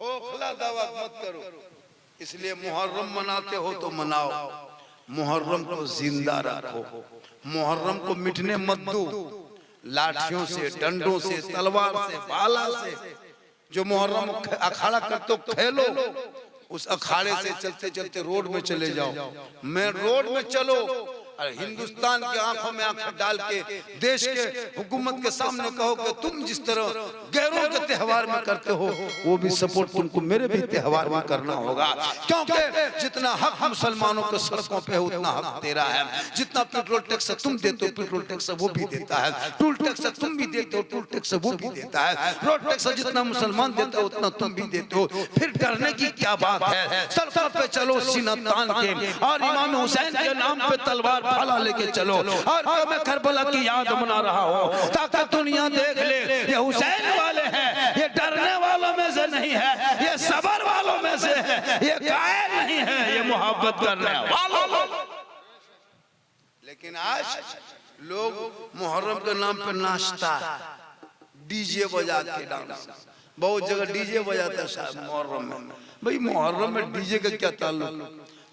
खोखला दावा मत करो। इसलिए मुहर्रम मनाते हो तो मनाओ, मुहर्रम को जिंदा रखो, मुहर्रम को मिटने मत दो। लाठियों से, डंडों से, तलवार से, भाला से जो मुहर्रम अखाड़ा करते हो खेलो, उस अखाड़े से चलते चलते रोड में चले जाओ। मैं रोड में चलो और हिंदुस्तान की आंखों में आंखें डाल के देश के हुकूमत के सामने कहो कि तुम जिस तरह गैरों के त्योहार में करते हो वो भी सपोर्ट तुमको मेरे भी त्योहार में करना होगा। क्योंकि जितना हक मुसलमानों के सड़कों पे है उतना हक तेरा है। जितना पेट्रोल टैक्स तुम देते हो पेट्रोल टैक्स वो भी देता है, टूल टैक्स तुम भी देते हो टूल टैक्स वो भी देता है, रोड टैक्स जितना मुसलमान देता है उतना तुम भी देते हो। फिर डरने की क्या बात है? सड़कों पे चलो सीना तान के और इमाम हुसैन के नाम पे तलवार भाला लेके चलो और मैं करबला की याद मना रहा हूँ ताकि दुनिया देख ले ये हुसैन वाले हैं, ये डरने वालों में से नहीं है, ये सबर वालों में से है, ये कायर नहीं है, ये मोहब्बत करने वालों। लेकिन आज लोग मुहर्रम के नाम पे नाचता है, डीजे बजा के डांस, बहुत जगह डीजे बजाता है साहब मुहर्रम में। भाई मुहर्रम में डीजे का क्या ताल्लुक,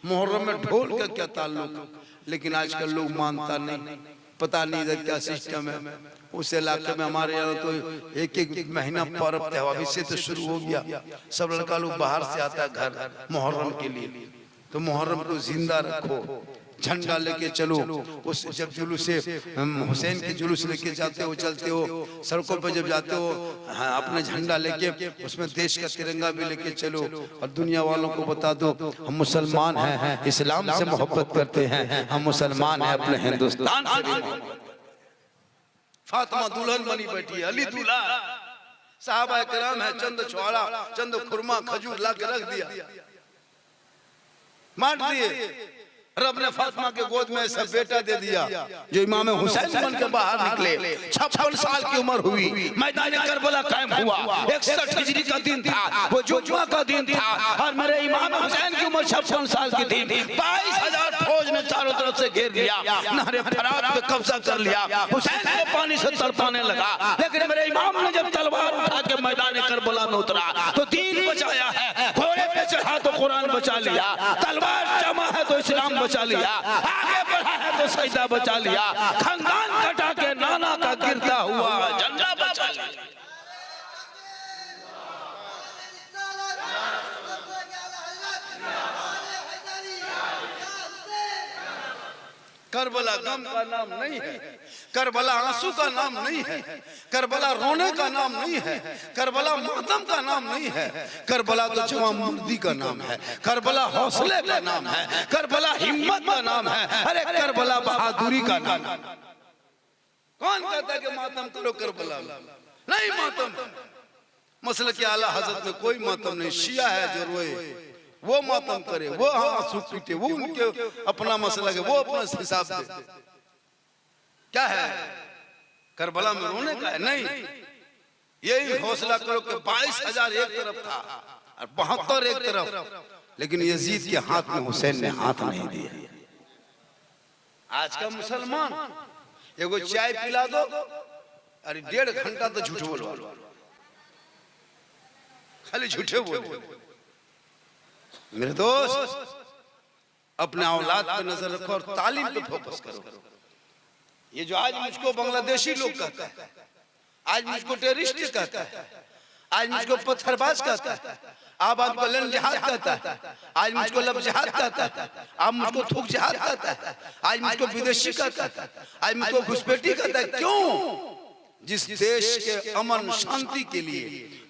मुहर्रम में ढोल का क्या ताल्लुक? लेकिन आजकल लोग मानता नहीं, पता नहीं इधर क्या सिस्टम है। उस इलाके में हमारे यहाँ तो एक एक महीना पर्व त्योहार इससे तो शुरू हो गया। सब लड़का लोग बाहर से आता है घर मुहर्रम के लिए। तो मुहर्रम को जिंदा रखो, झंडा लेके चलो। उस जब जुलूस से हुसैन के जुलूस लेके जाते हो, चलते हो सड़कों पर जब जाते हो, हाँ, अपना झंडा लेके उसमें देश का तिरंगा भी लेके चलो और दुनिया वालों को बता दो हम मुसलमान हैं, इस्लाम से मोहब्बत करते हैं, हम मुसलमान हैं, अपने हिंदुस्तान से भी मोहब्बत। फातिमा दुल्हन बनी बैठी है, अली दूल्हा, साहबा किराम है, चंद छुआड़ा, चंद खुरमा खजूर ला के रख दिया, बांट दिए। रब ने फातिमा के गोद में ऐसा बेटा दे दिया जो इमाम हुसैन बन के बाहर निकले। 56 साल की उम्र हुई, मैदान करबला कायम हुआ। 61 हिजरी का दिन था, वो जुम्मा का दिन था और मेरे इमाम हुसैन की उम्र 56 साल की थी। 22,000 फौज ने चारों तरफ से घेर लिया, नहरे फरात पे कब्जा कर लिया। हुसैन को पानी से तड़पाने लगा, लेकिन मेरे इमाम ने जब तलवार उठा के मैदान करबला में उतरा तो दीन बचाया है, घोड़े पे चढ़ा तो कुरान बचा लिया, तलवार जमा है तो इस्लाम बचा लिया, आगे बढ़ा है तो सजदा बचा लिया, खानदान कटा के नाना का गिरता हुआ झंडा बचा लिया। करबला गम का नाम नहीं है, करबला आंसू का नाम नहीं है, करबला रोने का नाम नहीं है, करबला मातम का नाम नहीं है, करबला तो जवामर्दी का नाम है, करबला हौसले का नाम है, करबला हिम्मत का नाम है, अरे करबला बहादुरी का नाम है। कौन कहता है कि मातम करो करबला नहीं? मातम मसले के आला हजरत में कोई मातम नहीं। शिया है जो रोए वो मातम करे, वो आंसू पीटे, वो उनके अपना मसला है, वो अपना हिसाब दे। क्या है करबला में रोने का है? नहीं, यही हौसला करो कि 22,000 एक तरफ था और 72 एक तरफ, लेकिन यजीद के हाथ में हुसैन ने हाथ नहीं दिया। आज का मुसलमान एगो चाय पिला दो, अरे 1.5 घंटा तो झूठ बोलो, खाली झूठे बोलो। मेरे दोस्त अपने औलाद पे नजर रखो और तालीम पे फोकस करो। ये जो आज मुझको बांग्लादेशी लोग कहता है, आज मुझको टेररिस्ट कहता है, आज मुझको पत्थरबाज कहता है, आप आपको लन जिहाद कहता है, आज मुझको लब जिहाद कहता है, आप मुझको थूक जिहाद कहता है, आज मुझको विदेशी कहता है, आज मुझको घुसपैठी कहता है। क्यों? जिस देश के अमन शांति के लिए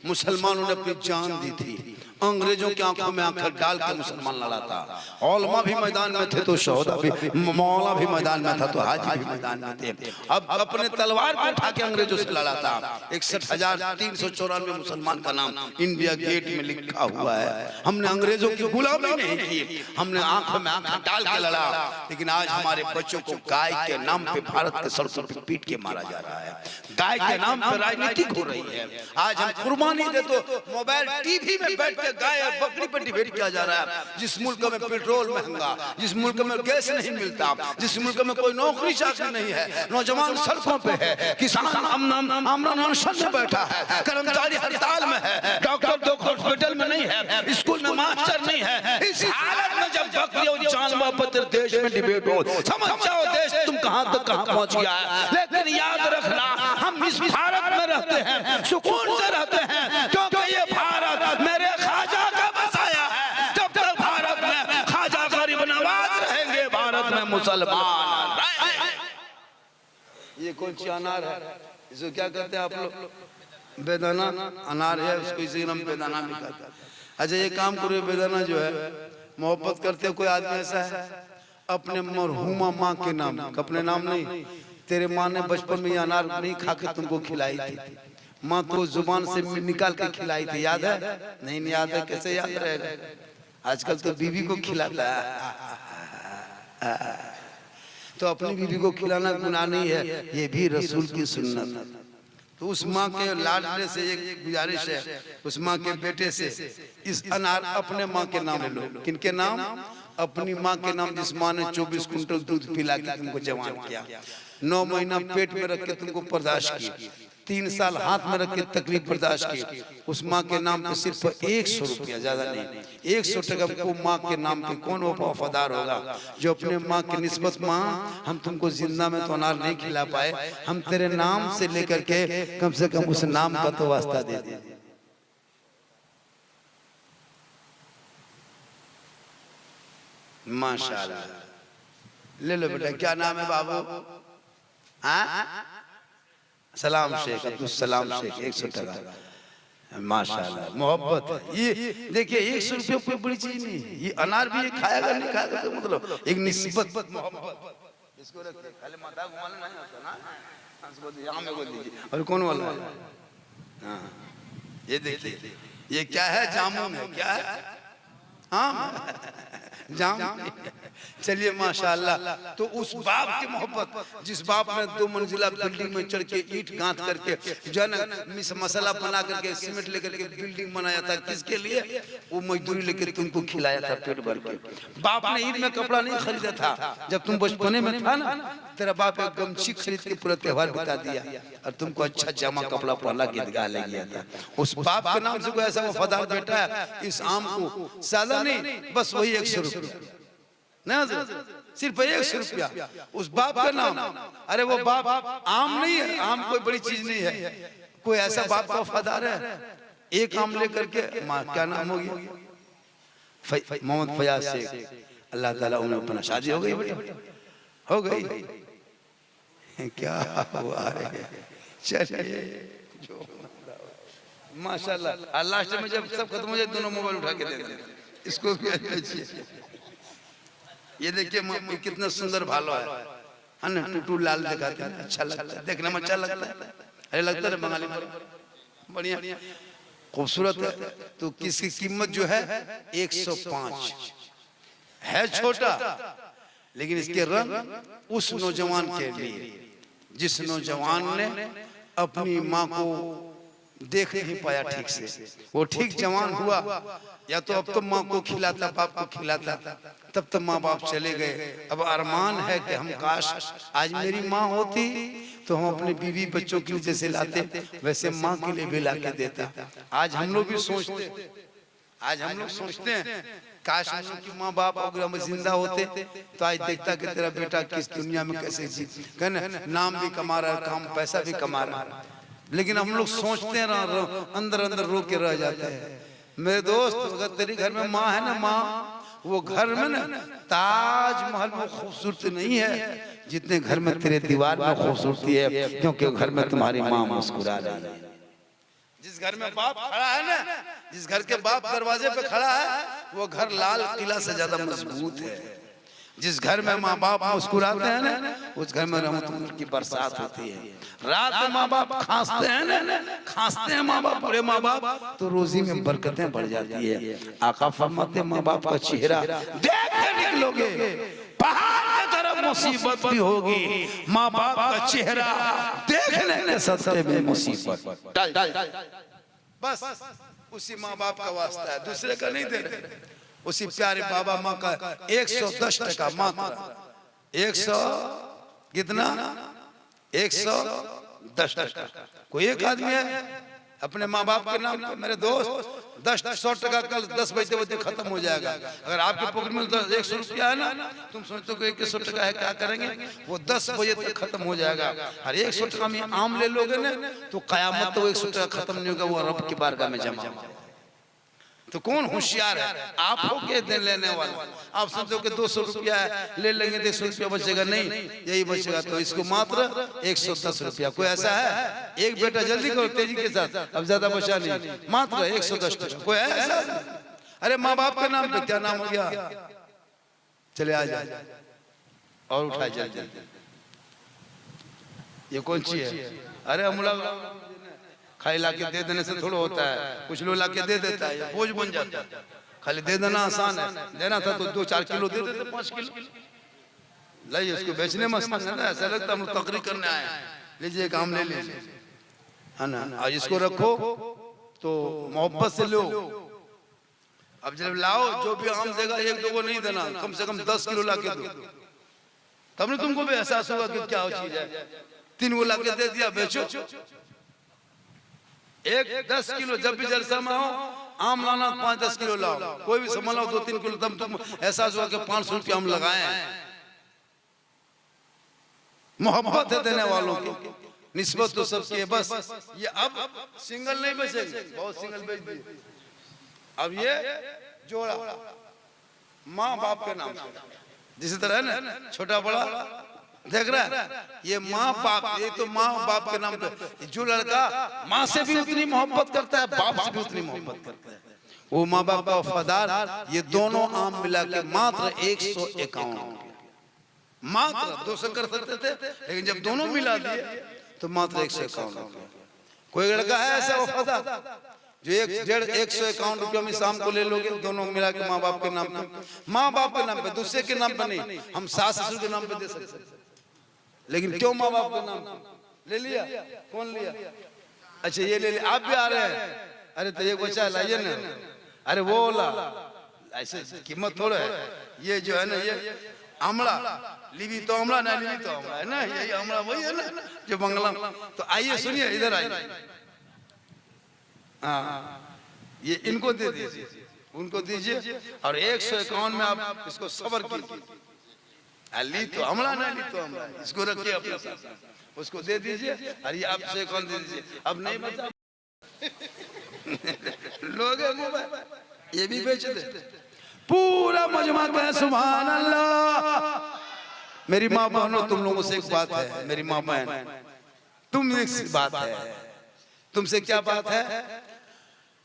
मुसलमानों ने अपनी जान दी थी, अंग्रेजों की आंखों में आंखें डाल के मुसलमान लड़ा था। औलमा भी मैदान में थे तो शोहदा भी, मौला भी मैदान में था तो हाजी भी मैदान में थे। अब अपने तलवार को उठा के अंग्रेजों से लड़ा था। 61,394 मुसलमान का नाम इंडिया गेट में लिखा हुआ है। हमने अंग्रेजों की गुलामी नहीं की, हमने आंखों में आंखें डाल के लड़ा। लेकिन आज हमारे बच्चों को गाय के नाम पे भारत के सड़कों पे पीट के मारा जा रहा है, गाय के नाम पे राजनीति हो रही है। आज हम कुर्बानी दे तो मोबाइल टीवी में बैठ के गाय और बकरी पर डिबेट किया जा रहा है। जिस मुल्क में पेट्रोल महंगा, जिस मुल्क में गैस नहीं मिलता, जिस मुल्क में कोई नौकरी चाकरी नहीं है, नौजवान सड़कों पे है, किसान आमरण अनशन में बैठा है, कर्मचारी हड़ताल में है, डॉक्टर हॉस्पिटल में नहीं हुआ तेरे देश में डिबेट हो, समझ जाओ देश तुम कहां तक कहां पहुंच गया है। लेकिन याद रखना हम इस भारत में रहते हैं, सुकून से रहते हैं, क्योंकि ये भारत मेरे ख्वाजा का बसाया है। जब तक भारत में ख्वाजा गरीब नवाज रहेंगे, भारत में मुसलमान रहेंगे। ये कौन सी अनार है, इसको क्या कहते हैं आप लोग? बेदाना अनार है, उसको इसी नाम बेदाना भी कहते हैं। अच्छा ये काम करो, बेदाना जो है मोहब्बत करते हो, कोई आदमी ऐसा है अपने मरहूमा माँ के नाम, अपने नाम नहीं, तेरे माँ ने बचपन में ये अनार नहीं खा के तुमको खिलाई थी, माँ तो जुबान से निकाल के खिलाई थी, याद है? नहीं याद है, कैसे याद रहेगा? आजकल तो बीवी को खिलाता है, तो अपनी बीवी को खिलाना गुनाह नहीं है, ये भी रसूल की सुन्नत है। तो उस माँ के लाडले से एक गुजारिश है, उस माँ के बेटे से इस अनार अपने माँ के नाम ले लो। किनके नाम? अपनी माँ के नाम, जिस माँ ने 24 कुंटल दूध पिला के तुमको जवान किया, 9 महीना पेट में रख के तुमको बर्दाश्त की, 3 साल हाथ में रख के तकलीफ बर्दाश्त की, उस माँ के नाम पे सिर्फ 100 रुपया, ज्यादा नहीं, 100 टका को माँ के नाम पे कौन वफादार होगा जो अपने माँ की निस्बत, माँ हम तुमको जिंदा में तो अनार नहीं खिला पाए, हम तेरे नाम से लेकर के कम से कम उस नाम का तो वास्ता दे दे। माशाल्लाह, ले लो बेटा, क्या नाम है बाबू? हाँ, सलाम शेख, अब्दुल सलाम शेख, 100 टका। माशाल्लाह, मोहब्बत। ये देखिए 100 रुपये कोई बड़ी चीज नहीं, ये अनार भी ये खाएगा नहीं खाएगा तो मतलब एक निस्बत मोहब्बत। इसको रखते खाली माथा घुमाना नहीं होता ना, इसको यहाँ में को दीजिए। और कौन वाला है? हाँ ये देखिए, ये क्या है? जामुन है, क्या है? हाँ जाम। चलिए माशाल्लाह, तो उस बाप की मोहब्बत, जिस बाप ने 2 मंजिला बिल्डिंग में चढ़ के ईंट गांथ करके जो है ना मसाला बना करके सीमेंट लेकर के बिल्डिंग बनाया था, किसके लिए? वो मजदूरी लेकर तुमको खिलाया था पेट भर के। बाप ने ईद में कपड़ा नहीं खरीदा था, जब तुम बचपने में था ना, तेरा बाप एक गमछी खरीद के पूरा त्योहार बिता दिया और तुमको अच्छा जामा कपड़ा पहना के ईदगाह ले गया था। उस बाप के नाम से कोई ऐसा वफादार बेटा है, इस आम को सादा नहीं, बस वही 100 रुपया ना, सिर्फ 100 रुपया उस बाप का नाम। अरे वो बाप आम नहीं है, आम कोई बड़ी चीज नहीं है, कोई ऐसा बाप का वफादार है, एक आम लेकर के। माँ क्या नाम होगी? मोहम्मद फयाज शेख, अल्लाह ताला उन्हें अपना शादी हो गई बेटा, हो गई। क्या हुआ रे? चलिए माशाल्लाह, लास्ट में जब सब खत्म हो जाए दोनों मोबाइल उठा के दे दें इसको भी। ये देखिए कितना सुंदर भालो है ना, टूटू लाल दिखाते हैं, अच्छा लगता है देखने में, अच्छा लगता है। अरे लगता है बंगाली बढ़िया खूबसूरत है। तो किसकी कीमत जो है 105 है, छोटा, लेकिन इसके रंग उस नौजवान के लिए जिस नौजवान ने अपनी माँ को देख नहीं पाया ठीक से, वो ठीक जवान हुआ, या तो अब तो माँ को खिलाता, बाप को खिलाता, तब तो माँ बाप चले गए। अब अरमान है कि हम काश आज मेरी माँ होती तो हम अपने बीवी बच्चों के लिए जैसे लाते वैसे माँ के लिए भी ला के देता। आज हम लोग भी सोचते हैं काश हम लोग की माँ बाप अगर हम जिंदा होते तो आज देखता कि तेरा बेटा किस दुनिया में कैसे जी, कहना नाम भी कमा रहा है, काम पैसा भी कमा रहा है, लेकिन हम लोग सोचते हैं अंदर अंदर रो के रह जाते हैं। मेरे दोस्त, अगर तेरे घर में माँ है ना, माँ, वो घर में ना ताजमहल में खूबसूरती नहीं है जितने घर में तेरे दीवार में खूबसूरती है, क्योंकि घर में तुम्हारी माँ मुस्कुरा रही है। जिस घर में बाप खड़ा है ना, जिस घर के बाप दरवाजे पे खड़ा है, वो घर लाल किला से ज्यादा मजबूत है। जिस घर में माँ बाप मुस्कुराते हैं ना, उस घर में रहमत की बरसात होती है। रात में माँ बाप खांसते हैं ना, खांसते हैं माँ बाप, बड़े माँ बाप, तो रोजी में बरकतें बढ़ जाती है। आका फरमाते माँ बाप का चेहरा देख के निकलोगे, पहाड़ की तरफ मुसीबत भी होगी, माँ बाप का चेहरा देखने के सत्ते में मुसीबत बस उसी माँ बाप का वास्ता है, दूसरे का नहीं दे रहे। उसी प्यारे बाबा माँ का 110 टका मात्र, 100 कितना 110 टका। कोई एक आदमी है अपने माँ बाप के नाम पे। मेरे दोस्त 100 टका कल 10 बजते बजते खत्म हो जाएगा। अगर आपके पॉकेट में 100 रुपया है ना, तुम सोचते हो कि 100 टका है क्या करेंगे, वो 10 बजे तक खत्म हो जाएगा। और 100 टका में आम ले लोगे ना तो कयामत तो 100 टका खत्म नहीं होगा, वो रब की बारगाह में जमा। तो कौन होशियार है? आप हो के दे लेने वाला। आप सोचो कि 200 रुपया है, ले लेंगे 100 रुपया बचेगा, नहीं यही बचेगा। तो इसको मात्र 110 रुपया। कोई ऐसा है? एक बेटा जल्दी करो तेजी के साथ, अब ज्यादा बचा नहीं, मात्र 110 टका। कोई है ऐसा? अरे माँ बाप के नाम पे क्या नाम हो गया? चले आ जाए और उठाए जल्दी। ये कौन सी है? अरे अमला खाली लाके दे देने से थोड़ा होता है, कुछ लोग लाके दे देता है, बोझ बन जाता है। खाली दे देना आसान है, देना था तो 2-4 किलो दे देते, 5 किलो लाइए। उसको बेचने में ऐसा लगता हम तकरीर करने आए। लीजिए काम ले लीजिए, है ना। और इसको रखो तो मोहब्बत से लो। अब जब लाओ जो भी आम देगा 1-2 को नहीं देना, कम से कम 10 किलो लाके दो, तब ना तुमको भी एहसास होगा कि क्या चीज है। 3 को लाके दे दिया, बेचो। 10 किलो जब भी जलसा में हो आम लाना, 5-10 किलो लाओ, कोई भी सामान लाओ 2-3 किलो, तब तुम एहसास हुआ कि 500 रुपया हम लगाए हैं। मोहब्बत है देने वालों की, निस्बत तो सबकी है। बस ये अब सिंगल नहीं बचेंगे, बहुत सिंगल बेच दिए। अब ये जोड़ा माँ बाप के नाम, जिस तरह है ना छोटा बड़ा, देख रहा है ये माँ बाप, ये तो माँ बाप के नाम पे। जो लड़का माँ से भी उतनी मोहब्बत करता है, बाप से भी उतनी मोहब्बत करता है, वो माँ बाप का वफादार। ये दोनों आम मिला के मात्र 151, मात्र 200 कर सकते थे, लेकिन जब दोनों मिला दिए तो मात्र 151। कोई लड़का है ऐसा वफादार जो 151 रुपया में शाम को ले लोगे, दोनों मिला के माँ बाप के नाम पे। माँ बाप के नाम पे, दूसरे के नाम पे नहीं। हम सास ससुर के नाम पे दे सकते, लेकिन क्यों माँ बाप के नाम ले लिया? कौन लिया? अच्छा ये ले लिया, आप भी आ रहे हैं। अरे तो एक बच्चा लाइए ना, अरे वो ला, ऐसे कीमत थोड़ा है। ये जो है ना ये आमला, लीवी तो आमला ना, लीवी तो आमला है ना, यही आमला वही है ना जो बंगला। तो आइए सुनिए, इधर आइए। हाँ ये इनको दे दीजिए, उनको दीजिए, और 151 में आप इसको सबर कीजिए। ली तो हमला ना, ली तो हमला, इसको रखिए अपने साथ, उसको दे दीजिए। और ये आपसे कौन दे दीजिए, अब नहीं बचा। लोग ये भी बेच दे, पूरा मजमा कहे सुभान अल्लाह। मेरी माँ बहनों, तुम लोगों से एक बात है, मेरी माँ बहन, तुम एक बात है, तुमसे क्या बात है?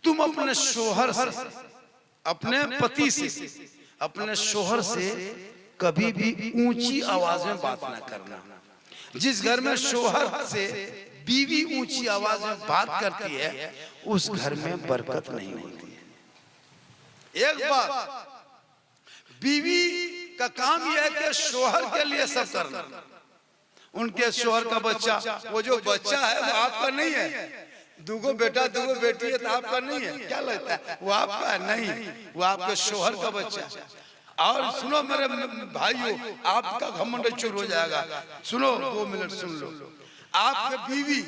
तुम अपने शोहर से, अपने पति से, अपने शोहर से कभी भी ऊंची आवाज में बात ना करना। जिस घर में शोहर से बीवी ऊंची आवाज में बात करती है, उस घर में बरकत नहीं होती है। एक बात, बीवी का काम यह है कि शोहर के लिए सब करना। उनके शोहर का बच्चा, वो जो बच्चा है वो आपका नहीं है। दुगो बेटा दुगो बेटी है तो आपका नहीं है, क्या लगता है? वो आपका है नहीं, वो आपके शोहर का बच्चा है। और सुनो मेरे भाइयों, आपका घमंड चूर हो जाएगा। सुनो 2 मिनट सुन लो। आपके बीवी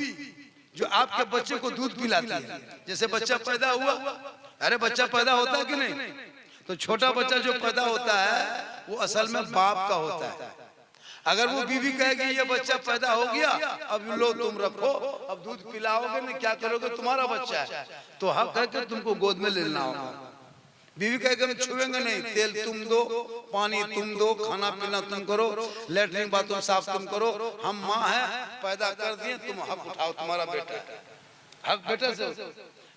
जो आपके बच्चे को दूध पिलाती है, जैसे बच्चा पैदा हुआ, अरे बच्चा पैदा होता है कि नहीं? तो छोटा बच्चा जो पैदा होता है वो असल में बाप का होता है। अगर वो बीवी कहेगी ये बच्चा पैदा हो गया, अब लो तुम रखो, अब दूध पिलाओगे ना, क्या करोगे, तुम्हारा बच्चा है, तो हक है कि तुमको गोद में लेना होगा। बीवी कहेगा मैं छुएंगे नहीं, तेल तुम दो, पानी तुम दो, खाना पीना तुम करो, लेटरिन बाथरूम साफ तुम करो, हम माँ है, पैदा कर दिए, तुम हक उठाओ, तुम्हारा बेटा है, हक बेटा से।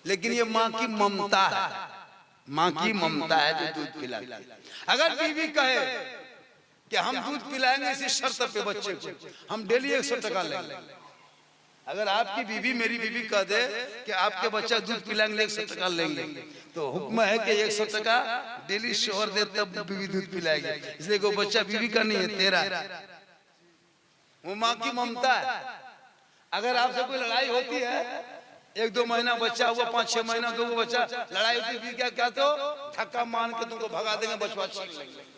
लेकिन ये माँ की ममता है, माँ की ममता है जो दूध पिलाती है। अगर बीवी कहे कि हम दूध पिलाएंगे इसी शर्त पे बच्चे को, हम डेली 100 टका लेंगे। अगर आपकी बीवी, मेरी बीवी कह दे कि आपके बच्चा दूध पिलाएंगे 100 टका लेंगे, तो हुक्म है कि 100 टका डेली शोहर दे तब बीवी दूध पिलाएगी। इसलिए कोई बच्चा बीवी का नहीं है, तेरा है। वो माँ की ममता है। अगर आपसे कोई लड़ाई होती है, 1-2 महीना बच्चा हुआ, 5-6 महीना 2 बच्चा, लड़ाई होती है, क्या क्या तो धक्का मान के तुमको भगा देंगे, बचवा छीन लेंगे।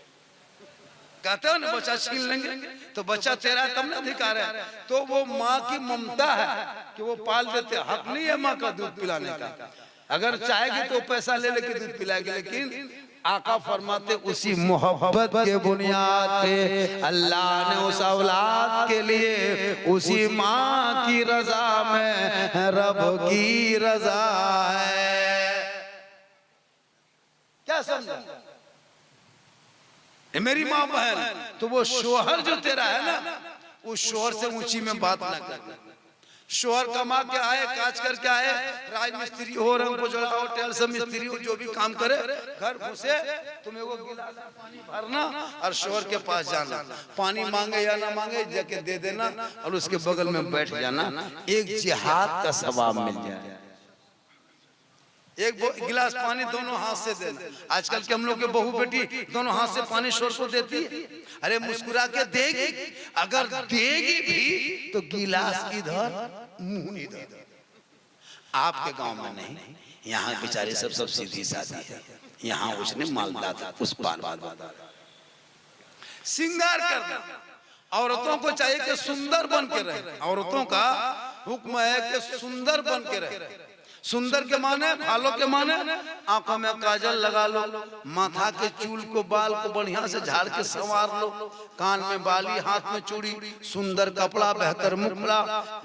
कहते हो ना बच्चा छीन लेंगे, तो बच्चा तेरा तब ना अधिकार है। तो वो माँ की ममता है कि वो पाल देते, हक नहीं है माँ का दूध पिलाने का। अगर चाहेगी तो पैसा ले लेके दूध पिलाएगी, लेकिन आका फरमाते उसी मोहब्बत के बुनियाद पे अल्लाह ने उस औलाद के लिए उसी माँ की रजा में रब की रजा है। क्या समझा? मेरी माँ बहन, तो वो शोहर जो तेरा है ना, उस शोहर से ऊंची में बात ना करना। शोहर कमा के आए, काज करके आए, राजमिस्त्री हो, रंग उजड़ा हो, टेल्स मिस्त्री हो, जो भी काम करे, घर घुसे, तुम्हें वो गिलास पानी भरना और शोहर के पास जाना, पानी मांगे या ना मांगे जाके दे देना और उसके बगल में बैठ जाना, एक जिहाद का सवाब मिल जाए। एक गिलास पानी दोनों हाथ से देना। आजकल के हम लोग के बहू बेटी दोनों हाथ से पानी शोर को देती है। अरे मुस्कुरा के देगी, अगर देगी भी तो गिलास इधर मुंह इधर। आपके गांव में नहीं, यहाँ बेचारे सब सीधी सादी है। यहाँ उसने मालदा था, उस पार सिंगार करना। औरतों को चाहिए कि सुंदर बन के रहे। औरतों का हुक्म है कि सुंदर बन के रहे। सुंदर के माने, भालों के माने, आंखों में काजल लगा लो, माथा के चूल को, बाल को बढ़िया से झाड़ के संवार लो, कान में बाली, हाथ में चूड़ी, सुंदर कपड़ा, बेहतर मुखड़ा,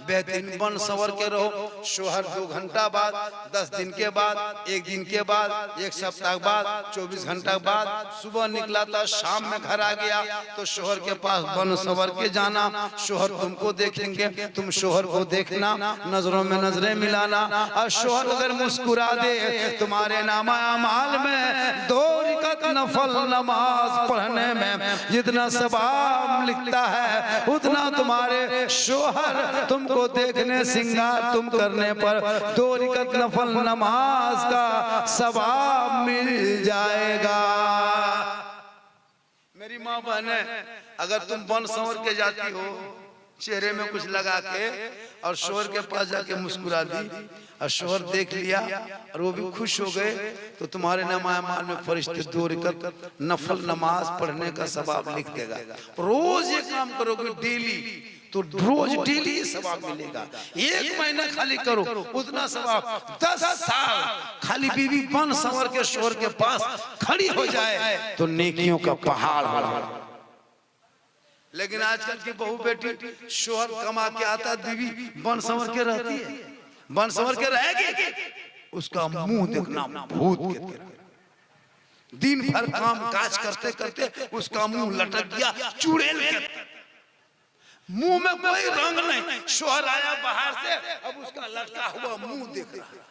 बेहतरीन बन संवर के रहो। शोहर 2 घंटा बाद, 10 दिन के बाद, 1 दिन के बाद, 1 सप्ताह बाद, 24 घंटा बाद, सुबह निकला था, शाम में घर आ गया, तो शोहर के पास बन संवर के जाना। शोहर तुमको देखेंगे, तुम शोहर को देखना, नजरों में नजरें मिलाना। और शोहर अगर मुस्कुरा दे, तुम्हारे नामा अमाल में 2 रकात नफल नमाज पढ़ने में जितना सवाब लिखता है, उतना तुम्हारे शोहर तुमको देखने, सिंगार तुम करने पर 2 रकात नफल नमाज का सवाब मिल जाएगा। मेरी माँ बहने, अगर तुम बन संवर के जाती हो, चेहरे में कुछ लगा के और शोहर के पास जाके मुस्कुरा दी और शोहर देख लिया और वो भी खुश हो गए, तो तुम्हारे नामाल में फरिश्ते 2 रकात नफल नमाज पढ़ने का सवाब लिख देगा। रोज ये काम करोगे डेली, तो रोज डेली सवाब मिलेगा। 1 महीना खाली करो, उतना सवाब। 10 साल खाली बीवी बन संवर के शोहर के पास खड़ी हो जाए तो नेकियों का पहाड़ हो। लेकिन आजकल की बहू बेटी, शोहर कमा के आता, बीवी बन संवर के रहती है, बन संवर के रहेगी, उसका मुंह देखना भूत के तरह। दिन भर काम काज करते करते उसका मुंह लटक गया चुड़ैल के, मुंह में कोई रंग नहीं। शोहर आया बाहर से, अब उसका लटका हुआ मुंह देख रहा है।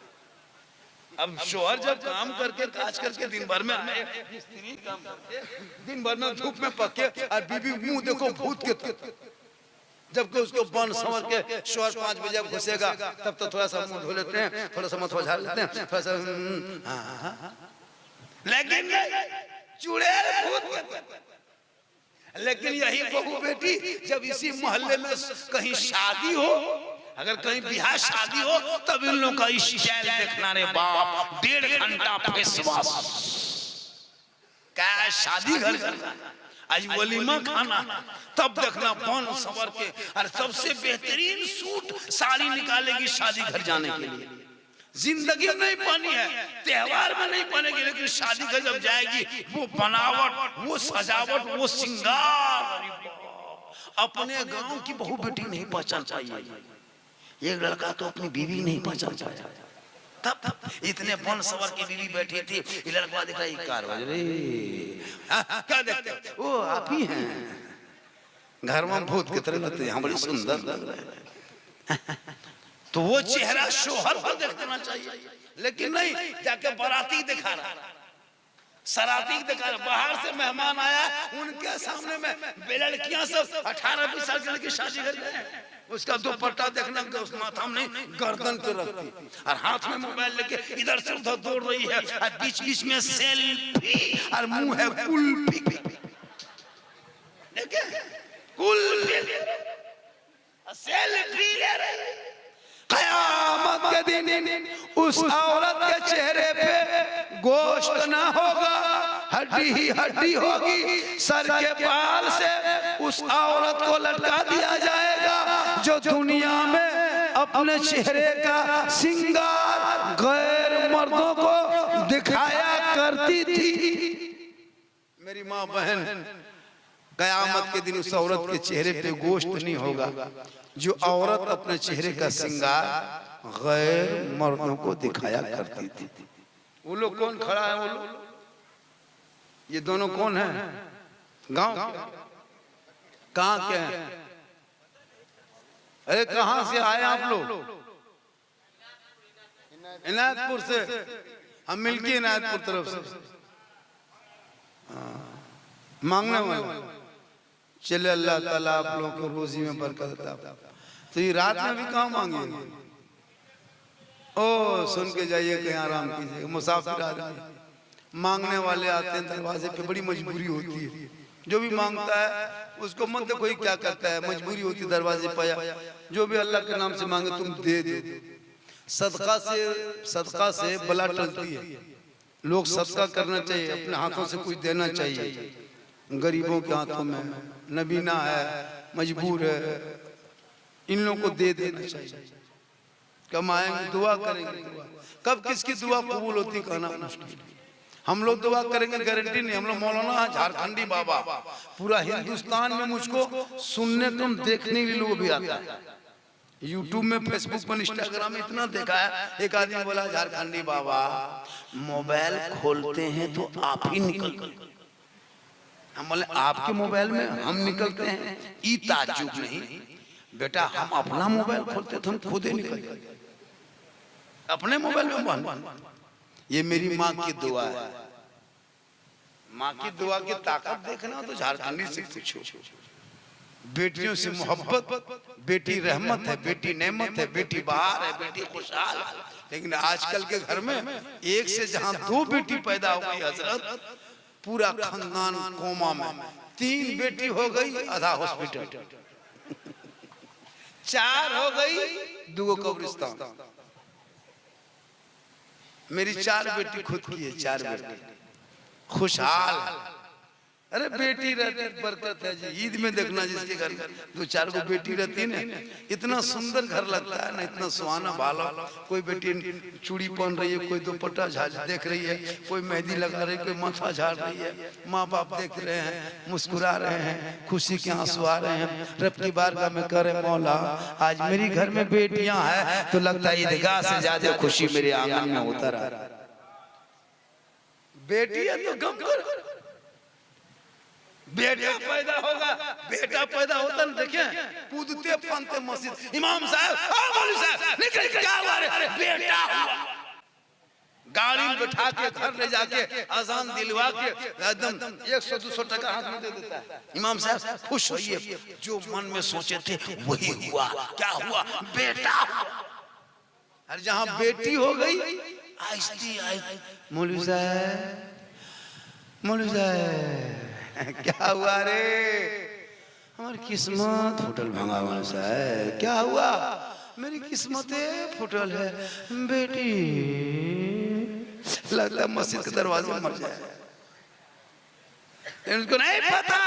अब शोहर जब काम करके काज करके दिन भर में आए, स्त्री काम करके दिन भर में धूप में पके, और बीबी मुंह देखो भूत के तरह। जबकि उसको बन संवर के शोहर 5 बजे घुसेगा, तब तो थोड़ा सा मुंह धो लेते हैं, थोड़ा सा मथवा झाड़ लेते हैं, थोड़ा सा लेकिन चुड़ैल भूत के तरह। लेकिन यही बहू बेटी जब इसी मोहल्ले में कहीं शादी हो, अगर कहीं बिहार शादी हो, तब इन लोगों का स्टाइल देखना रे बाप, 1.5 घंटा फेस वॉश, क्या शादी घर करना, आज वलीमा खाना, तब देखना बन संवर के, और सबसे बेहतरीन सूट साड़ी निकालेगी शादी घर जाने के लिए। जिंदगी में नहीं पहनी है, त्योहार में नहीं पहनेगी, लेकिन शादी घर जब जाएगी, वो बनावट, वो सजावट, वो सिंगार, अपने गांव की बहू बेटी नहीं पहचान पाई। एक लड़का तो अपनी बीवी नहीं पहचान पाया, तब इतने बन संवर की बीवी बैठी थी, ये लड़का दिख रहा है, कार बज रही, क्या देखते हो? वो आप ही हैं, घर में भूत की तरह लगते हैं, बड़ी सुंदर लग रहे हैं। तो वो चेहरा शोहर को देखना चाहिए, लेकिन नहीं, जाके बाराती दिखा रहा, सराती दिखा रहा। बाहर से मेहमान आया, उनके सामने में लड़कियां सब 18-20 साल की लड़की शादी कर गए, उसका दुपट्टा देखना, उस माथा में नहीं, गर्दन पे रखती, और हाथ में मोबाइल लेके इधर से उधर दौड़ रही है, और बीच बीच में सेल्फी, और मुंह है कुल्फी, देखे कुल्फी, सेल्फी ले रही। क़यामत के दिन उस औरत के चेहरे पे गोश्त ना होगा, हड्डी ही हड्डी होगी, सर के बाल से उस औरत को लटका दिया जाएगा जो दुनिया में अपने चेहरे का श्रृंगार गैर मर्दों को दिखाया करती थी। मेरी माँ बहन, कयामत के दिन उस औरत के चेहरे पे गोश्त नहीं होगा जो औरत अपने चेहरे का श्रृंगार गैर मर्दों को दिखाया करती थी। वो लोग कौन खड़ा है? वो लोग, ये दोनों कौन है? गांव कहाँ के हैं? अरे कहाँ से आए आप लोग? इनायतपुर से। हम मिलके इनायतपुर तरफ से मांगने वाले। चले अल्लाह ताला आप लोगों को रोजी में बरकत अता। तो ये रात में भी कहाँ मांगे? ओ सुन के जाइए, कहीं आराम कीजिए। मुसाफिर आदमी मांगने वाले आते हैं दरवाजे पे, बड़ी मजबूरी होती है। जो भी मांगता है उसको मत देखो कोई क्या करता है, मजबूरी होती है दरवाजे पाया। जो भी अल्लाह के नाम से मांगे तुम दे दे। सदका से बला टलती है। लोग सदका करना चाहिए, अपने हाथों से कुछ देना चाहिए गरीबों के हाथों में। नबीना है, मजबूर है, इन लोगों को दे देना चाहिए। कमाएंगे, दुआ करेंगे। दुआ कब किसकी दुआ कबूल होती कहना मुश्किल। हम लोग दुआ करेंगे गारंटी नहीं। हम लोग मौलाना झारखंडी बाबा, पूरा हिंदुस्तान में मुझको सुनने को देखने के लिए भी आता है। यूट्यूब में, फेसबुक में, इंस्टाग्राम में इतना देखा है। एक आदमी बोला झारखंडी बाबा मोबाइल खोलते हैं तो आप ही निकल। हम बोले आपके मोबाइल में हम निकलते हैं? ई ताज्जुब नहीं बेटा, हम अपना मोबाइल खोलते तो हम खुद ही निकल अपने मोबाइल में बंद। ये मेरी माँ की दुआ है। माँ की दुआ की ताकत देखना तो झारखंडी से पूछो। बेटियों से मोहब्बत, बेटी रहमत है, बेटी नेमत है, बेटी बहार है, बेटी खुशहाल है। लेकिन आजकल के घर में एक से जहाँ 2 बेटी पैदा हो गई हजरत, पूरा खानदान कोमा में। 3 बेटी हो गई, आधा हॉस्पिटल। 4 हो गई, 2 कब्रिस्तान। मेरी 4 बेटी खुद की है, 4 बेटी खुशहाल। अरे बेटी रहती बरकत है जी। ईद में देखना जिसके घर 2-4 को बेटी रहती है ना, इतना सुंदर घर लगता है ना, इतना सुहाना भाला। कोई बेटी चूड़ी पहन रही है, कोई दुपट्टा देख रही है, कोई मेहंदी लगा रही है, कोई माथा झाड़ रही है। माँ बाप देख रहे हैं, मुस्कुरा रहे हैं, खुशी के आंसू आ रहे हैं। रब की बारगाह में करे मौला आज मेरी घर में बेटियां हैं तो लगता है ईदगाह से ज्यादा खुशी मेरे आंगन में उतर आ रहा है। बेटी है तो गम करो। बेटा पैदा होगा, बेटा पैदा होता ना, देखे कूदते फानते मस्जिद। इमाम साहब, मौलवी साहब, निकल क्या हुआ रे? बेटा हुआ। गाड़ी में बैठा के घर ले जाके अजान दिलवा के एकदम 100-200 टका हाथ में दे देता है। इमाम साहब खुश होइए, जो मन में सोचे थे वही हुआ। क्या हुआ? बेटा हुआ। और जहाँ बेटी हो गई आहिस्ती आहिस्ती, मौलवी साहब, मौलवी साहब क्या हुआ रे? हमारी किस्मत फुटल भंगा सा है। क्या हुआ? मेरी किस्मत फुटल है। बेटी लगता है मस्जिद के दरवाजे में मर जाए। उनको नहीं पता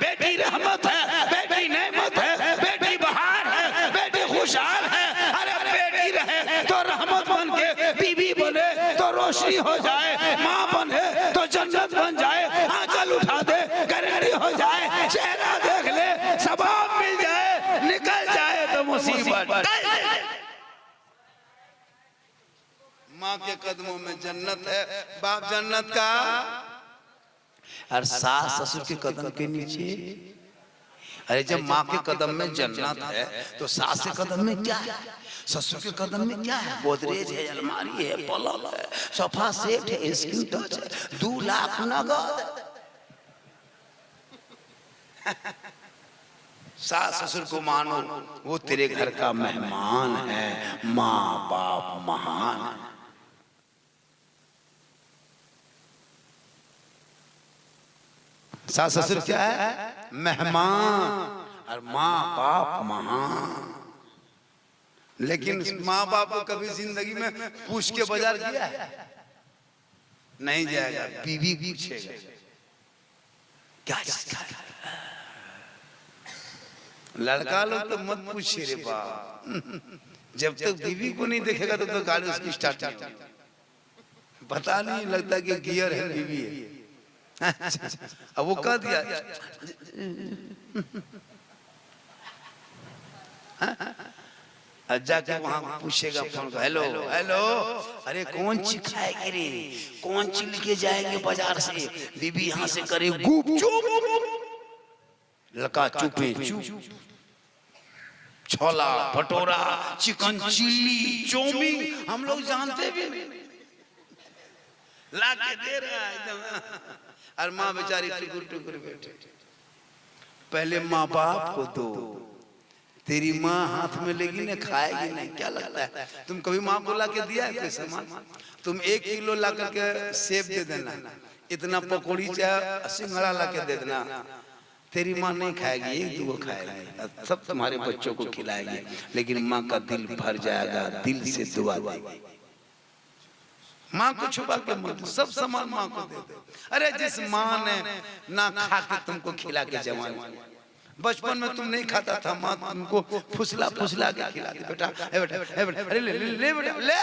बेटी रहमत है, बेटी नेमत है, बेटी बहार है, बेटी खुशहाल है। अरे बेटी रहे तो रहमत बन के, बीवी बने तो रोशनी हो जाए, माँ बने तो जन्नत बन जाए, आंचल उठा दे गारंटी हो जाए, चेहरा देख ले सवाब मिल जाए, निकल जाए तो मुसीबत। माँ के कदमों में जन्नत है, बाप जन्नत का, और सास ससुर के कदम के नीचे। अरे जब माँ के कदम में जन्नत है तो सास के कदम में क्या है? ससुर के कदम में क्या है? गोदरेज है, अलमारी है, पलंग है, सोफा सेट है, स्क्रीन टच है, 2 लाख नगद। सास ससुर को मानो, वो तेरे घर का मेहमान है। माँ बाप महान है। सास ससुर क्या है? मेहमान, और माँ बाप महान। लेकिन माँ बाप को कभी जिंदगी में पूछ के बाजार किया है? नहीं जाएगा, बीवी पूछेगा क्या चीज खा रहा है? लड़का लोग तो मत पूछे रे बाप, जब तक बीवी को नहीं देखेगा तो गाड़ी उसकी स्टार्ट नहीं होगी। पता नहीं लगता कि गियर है बीवी है। अब वो कह दिया जाके वहां पूछेगा फोन, हेलो हेलो, अरे कौन चीज खाएगी रे, कौन चीज लेके जाएंगे बाजार से? बीबी यहाँ से करे गुप चुप, लड़का चुपे चुप, छोला भटूरा, चिकन चिल्ली, चौमीन, हम लोग जानते भी नहीं, ला के दे रहा है एकदम। और माँ बेचारी टुकुर टुकुर बैठे। पहले माँ बाप को दो, तेरी माँ हाथ में लेगी ना, खाएगी नहीं। क्या लगता है तुम कभी माँ को ला के दिया है कोई सामान? तुम 1 किलो ला करके सेब दे देना, इतना पकौड़ी चाहे सिंघड़ा ला के दे देना, तेरी माँ नहीं खाएगी, 1-2 खाएगी, सब तुम्हारे बच्चों को खिलाएगी, लेकिन माँ का दिल भर जाएगा, दिल से दुआ देगी। माँ को छुपा के मत, सब सामान माँ को दे दो। अरे जिस माँ ने ना खा के तुमको खिला के जवान, बचपन में तुम नहीं खाता था, माँ तुमको फुसला फुसला के खिलाती, बेटा अरे ले ले बेटा ले।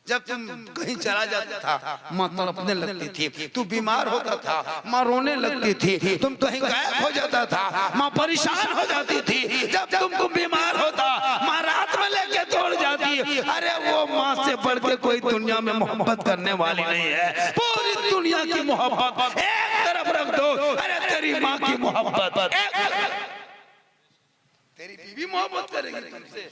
जब तुम कहीं चला जाता था माँ तड़पने लगती थी, तू बीमार होता था माँ रोने लगती थी, तुम कहीं गायब हो जाता था माँ परेशान हो जाती थी, जब तुमको बीमार होता माँ रात में लेके तोड़ जाती। अरे वो माँ से बढ़ के कोई दुनिया में मोहब्बत करने वाली नहीं है। पूरी दुनिया की मोहब्बत एक तरफ रख दो, अरे तेरी माँ की मोहब्बत, तेरी बीवी मोहब्बत करेगी तुमसे,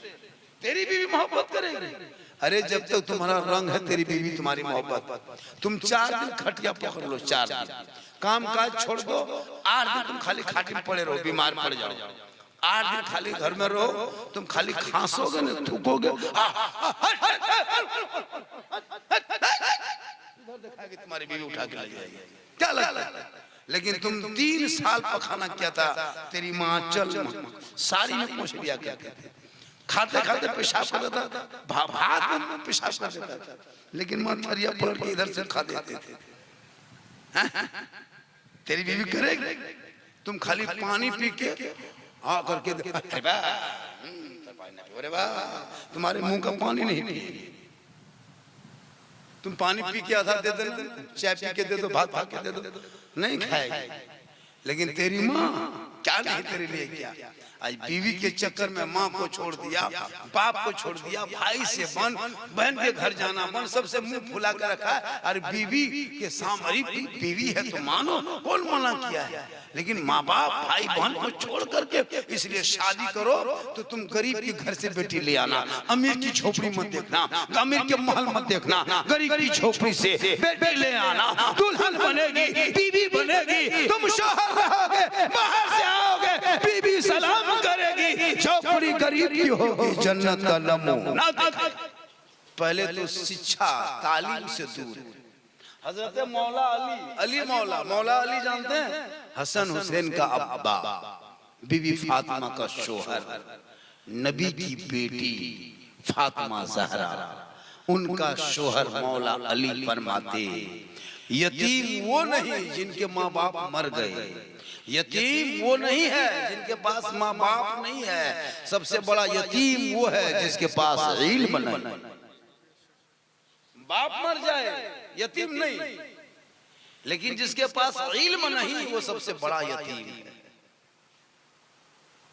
तेरी बीवी मोहब्बत करेगी। अरे जब तक तुम्हारा रंग है तेरी बीवी तुम्हारी मोहब्बत। तुम 4 दिन खटिया पकड़ लो, 4 दिन काम काज छोड़ दो, 8 दिन तुम खाली खाटी में पड़े रहो, बीमार पड़ जाओ, 8 दिन खाली घर में रहो, तुम खाली खांसोगे ना, थूकोगे, तुम्हारी बीवी उठा के ले जाएगी। क्या लगता है? लेकिन तुम 3 साल पखाना किया था, तेरी माँ चल सारी में पूछ लिया करते थे, खाते खाते पेशाब कर देता था, भात में पेशाब कर देता था, लेकिन माँ थरिया पलट के इधर से खा देते थे। तेरी बीवी करेगी? तुम खाली पानी पी के हाँ करके, अरे वाह तुम्हारे मुंह का पानी नहीं पिएगी। तुम पानी पी के आधा दे देना, चाय पी के दे दो, भात खा के दे दो, नहीं खाएगी। लेकिन तेरी माँ क्या नहीं तेरे लिए क्या? आज बीवी के चक्कर में माँ को छोड़ दिया, बाप को छोड़ दिया, भाई से बन, बहन के घर जाना बन, सबसे मुंह फुला कर रखा है। अरे बीवी के सामने बीवी है तो मानो, कौन मना किया है? लेकिन माँ बाप भाई बहन को छोड़ करके इसलिए शादी करो तो तुम गरीब के घर से बेटी ले आना, अमीर की झोपड़ी मत देखना, अमीर के महल मत देखना, गरीब की झोपड़ी से बेटी ले आना, दुल्हन बनेगी, बीवी बनेगी, तुम शोहर रहोगे, बाहर से आओगे, बीवी सलाम करेगी, झोपड़ी गरीब की होगी, जन्नत का नमूना। पहले तो शिक्षा तालीम से दूर। हजरत मौला अली मौला अली जानते हैं? हसन हुसैन का अब्बा, बीवी फातिमा का शोहर, नबी की बेटी फातिमा ज़हरा, उनका शोहर मौला अली फरमाते, यतीम वो नहीं जिनके माँ बाप मर गए, यतीम वो नहीं है जिनके पास माँ बाप नहीं है, सबसे बड़ा यतीम वो है जिसके पास इल्म नहीं। बाप मर जाए यतीम नहीं, लेकिन जिसके पास इल्म नहीं वो सबसे बड़ा यतीम है।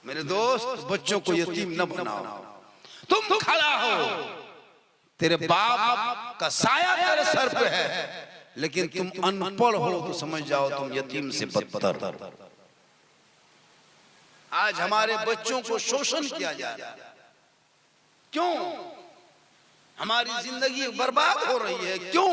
मेरे दोस्त बच्चों को यतीम न बनाओ। तुम खड़ा हो, तेरे बाप का साया तेरे सर पे है, लेकिन तुम अनपढ़ हो तो समझ जाओ तुम यतीम से बदतर। आज हमारे बच्चों को शोषण किया जा रहा है। क्यों? हमारी जिंदगी बर्बाद हो रही है, क्यों?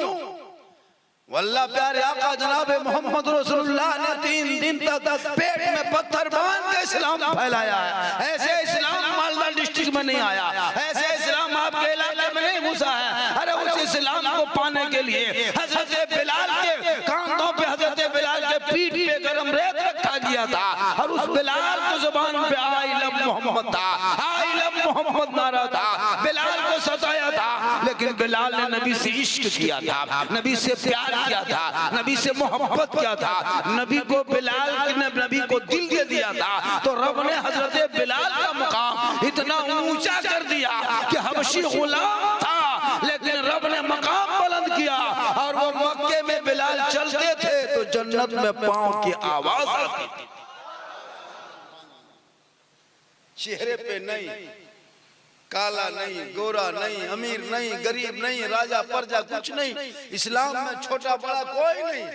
वल्लाह प्यारे आका जनाब मोहम्मद रसूलुल्लाह ने 3 दिन तक पेट में पत्थर बांध के इस्लाम फैलाया है। ऐसे इस्लाम मालदा डिस्ट्रिक्ट में नहीं आया, ऐसे इस्लाम आपके इलाके में नहीं घुसा है। अरे उस इस्लाम को पाने के लिए हजरत बिलाल के कांधों पे, हजरत बिलाल के पीठ पे गरम रेत रखा गया था, और उस बिलाल की जुबान पे आई लव मोहम्मद था, आई लव मोहम्मद नारा था। बिलाल को सताया था, लेकिन बिलाल ने नबी से इश्क किया था, नबी से प्यार किया था, नबी से मोहब्बत किया था, नबी को बिलाल ने नबी को दिल दे दिया था, तो रब ने हजरत बिलाल का मुकाम इतना ऊंचा कर दिया कि हबशी गुलाम था लेकिन रब ने मकाम बुलंद किया। और वो मक्के में बिलाल चलते थे तो जन्नत में पांव की आवाज आती थी। चेहरे पे नहीं, काला नहीं, गोरा नहीं, अमीर नहीं, गरीब नहीं, राजा प्रजा कुछ नहीं। इस्लाम में छोटा बड़ा कोई नहीं।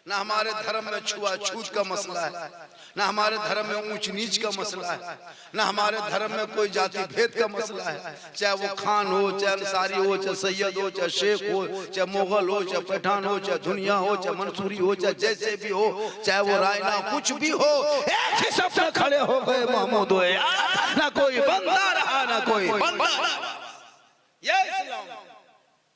ना हमारे धर्म में छुआछूत का मसला है, ना हमारे धर्म में ऊंच नीच का मसला है, ना हमारे धर्म में कोई जाति भेद का मसला है। चाहे वो खान हो, चाहे अंसारी हो, चाहे सैयद हो, चाहे शेख हो, चाहे मुगल हो, चाहे पठान हो, चाहे दुनिया हो, चाहे मंसूरी हो, चाहे जैसे भी हो, चाहे वो रायना कुछ भी हो, एक ही सब में खड़े हो गए महमूद हो। ना कोई बंदा रहा, ना कोई बंदा। ये इस्लाम,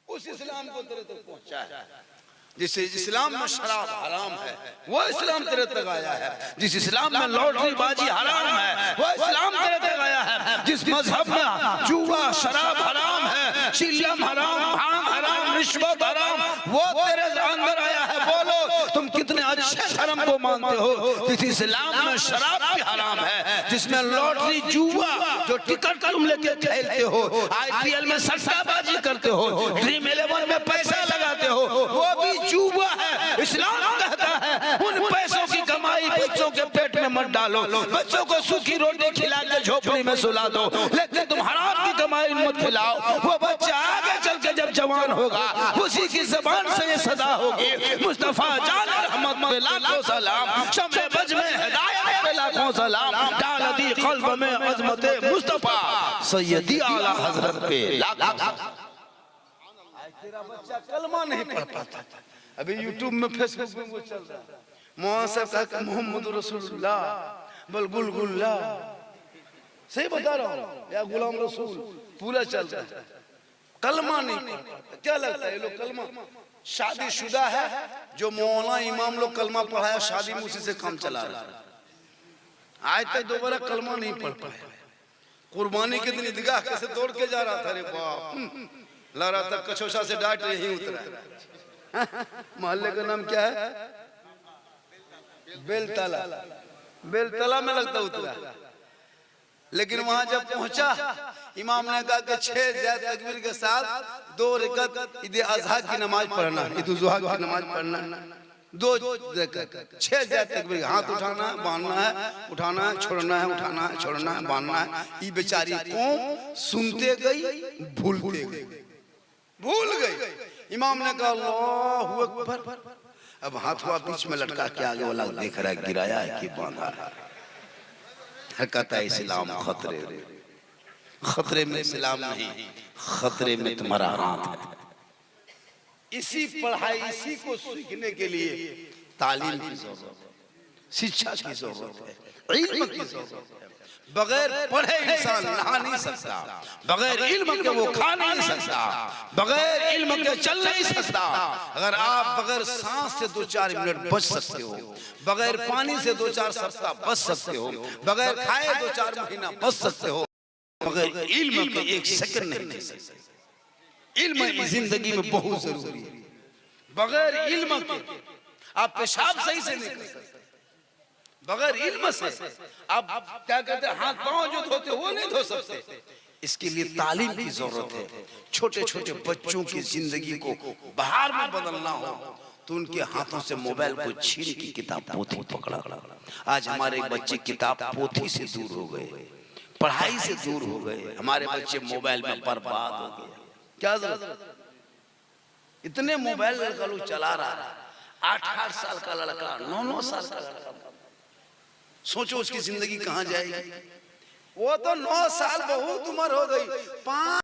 उस इस्लाम को तेरे तक पहुंचा है। जिस इस्लाम में शराब हराम है वो इस्लाम तेरे तक आया है। जिस इस्लाम में लॉटरी बाजी हराम है वो इस्लाम तेरे तक आया है। जिस मजहब में जुआ शराब हराम है, चिल्लम हराम, भांग हराम, रिश्वत हराम, वो तेरे अंदर आया है। बोलो तुम कितने अच्छे धर्म को मानते हो। जिस इस्लाम में शराब भी हराम है, जिसमें लॉटरी जुआ जो टिकट तुम लेके खेलते हो, IPL में सट्टाबाजी करते हो, ड्रीम 11 में पैसा लगाते हो, वो भी जुआ है। इस्लाम कहता है उन पैसों की कमाई बच्चों के पेट में मत डालो, बच्चों को सूखी रोटी खिला के झोपड़ी में सुला दो, लेकिन तुम हराम की कमाई मत खिलाओ। वो बच्चा आगे चल के जब जवान होगा उसी की ज़बान से ये सदा होगी, मुस्तफा जान रहमत पे लाखों सलाम, शम्मे बज में हिदायत पे लाखों सलाम, डाल दी क़ल्ब में अज़मते मुस्तफा, सैयदी आला हज़रत पे लाखों सलाम। तेरा बच्चा कलमा नहीं पढ़ पाता, अभी यूट्यूब में फेसबुक में वो चल रहा है, मौलाना साहब का मोहम्मद रसूलुल्लाह बल गुलगुल्ला, सही बता रहा हूँ, या गुलाम रसूल पूरा चल रहा है। कलमा नहीं पढ़ता। क्या लगता है ये लोग कलमा? शादीशुदा है जो मौलाना इमाम लोग कलमा पढ़ाया, शादी में उसी से काम चला रहा है। आज तक दोबारा कलमा नहीं पढ़ पाया। कुर्बानी के दिन ईदगाह कैसे दौड़ के जा रहा था, रे बाप, लड़ा तक कछोसा से डांट यही उतरा। मोहल्ले का नाम क्या है? बेलतला। बेलतला में लगता उतरा, लेकिन वहां जब पहुंचा इमाम ने कहा कि 6 ज़ात तकबीर के साथ 2 रकात ईद अज़हा की नमाज पढ़ना, ईद उज़हा की नमाज पढ़ना, 2 रकात 6 ज़ात तकबीर, हाथ उठाना है, बांधना है, उठाना है, छोड़ना है, उठाना है, छोड़ना है, बांधना है। ये बेचारी कौम सुनते गई, भूलते गई, भूल गई। इमाम ने कहा अल्लाहु अकबर। अब हाथ हुआ बीच में लटका के आगे वाला देख रहा है गिराया है कि बांधा है। कहता है इस्लाम खतरे, खतरे में इस्लाम नहीं, खतरे में तुम्हारा हाथ है। इसी पढ़ाई, इसी को सीखने के लिए तालीम की जरूरत है, शिक्षा की जरूरत है, इल्म की जरूरत है। बगैर पढ़े इंसान नहा नहीं सकता, बगैर इल्म के वो खा नहीं सकता, बगैर इल्म के चल नहीं सकता। अगर आप बगैर सांस से 2-4 मिनट बच सकते हो, बगैर पानी से 2-4 सप्ताह बच सकते हो, बगैर खाए 2-4 महीना बच सकते हो, बगैर इल्म के 1 सेकंड नहीं रह सकते। इल्म इस जिंदगी में बहुत जरूरी है। बगैर इल्म के आप पेशाब सही से नहीं कर सकते, बगैर इल्म से आप क्या कहते हैं हाथ पांव जो धोते वो नहीं धो सकते। इसके लिए तालीम की जरूरत है। छोटे छोटे बच्चों की जिंदगी को बाहर में बदलना हो तो उनके हाथों से मोबाइल को छीन की किताब पोथी पकड़ा। आज हमारे बच्चे किताब पोथी से दूर हो गए, पढ़ाई से दूर हो गए, हमारे बच्चे मोबाइल में बर्बाद हो गए। क्या जरूरत? इतने मोबाइल लड़का लोग चला रहा है, 8-8 साल का लड़का, 9-9 साल का लड़का, सोचो उसकी जिंदगी कहां जाएगी। वो तो 9 साल बहुत उम्र हो गई, 5